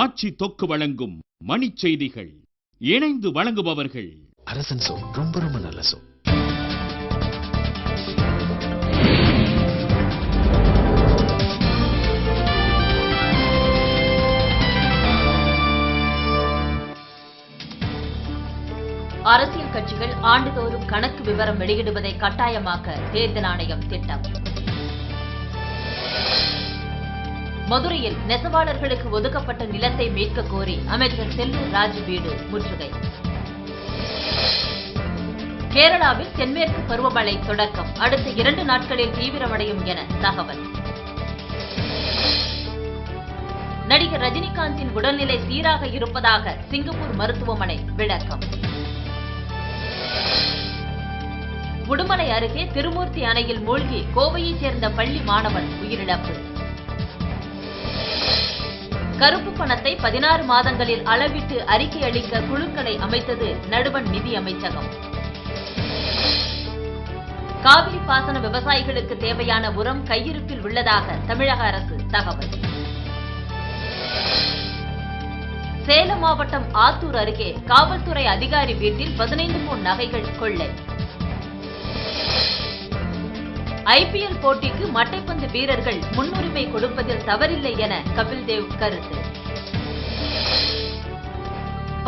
ஆட்சி தொக்கு வழங்கும் மணிச் செய்திகள். இணைந்து வழங்குபவர்கள் அரசன் சோ. ரொம்ப ரொம்ப நல்ல சோ. அரசியல் கட்சிகள் ஆண்டுதோறும் கணக்கு விவரம் வெளியிடுவதை கட்டாயமாக்க தேர்தல் ஆணையம் திட்டம். மதுரையில் நெசவாளர்களுக்கு ஒதுக்கப்பட்ட நிலத்தை மீட்க கோரி அமைச்சர் செல்லூர் ராஜு வீடு முற்றுகை. கேரளாவில் தென்மேற்கு பருவமழை தொடக்கம், அடுத்த 2 நாட்களில் தீவிரமடையும் என தகவல். நடிகர் ரஜினிகாந்தின் உடல்நிலை சீராக இருப்பதாக சிங்கப்பூர் மருத்துவமனை விளக்கம். உடுமலை அருகே திருமூர்த்தி அணையில் மூழ்கி கோவையைச் சேர்ந்த பள்ளி மாணவன் உயிரிழப்பு. கருப்பு பணத்தை 16 மாதங்களில் அளவிட்டு அறிக்கை அளிக்க குழுக்களை அமைத்தது நடுவண் நிதி அமைச்சகம். காவிரி பாசன விவசாயிகளுக்கு தேவையான உரம் கையிருப்பில் உள்ளதாக தமிழக அரசு தகவல். சேலம் மாவட்டம் ஆத்தூர் அருகே காவல்துறை அதிகாரி வீட்டில் 15 பவுன் நகைகள் கொள்ளை. ஐபிஎல் போட்டிக்கு மட்டைப்பந்து வீரர்கள் முன்னுரிமை கொடுப்பதில் தவறில்லை என கபில் தேவ் கருத்து.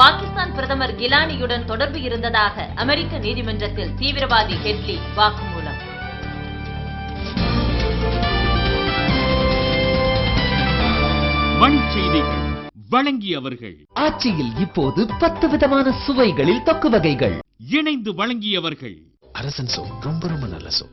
பாகிஸ்தான் பிரதமர் கிலானியுடன் தொடர்பு இருந்ததாக அமெரிக்க நீதிமன்றத்தில் தீவிரவாதி ஹெட்லி வாக்குமூலம். மணிச் செய்திகள் வழங்கியவர்கள். ஆட்சியில் இப்போது 10 விதமான சுவைகளில் தொக்கு வகைகள். இணைந்து வழங்கியவர்கள் அரசன் சோ. ரொம்ப ரொம்ப நல்ல சோ.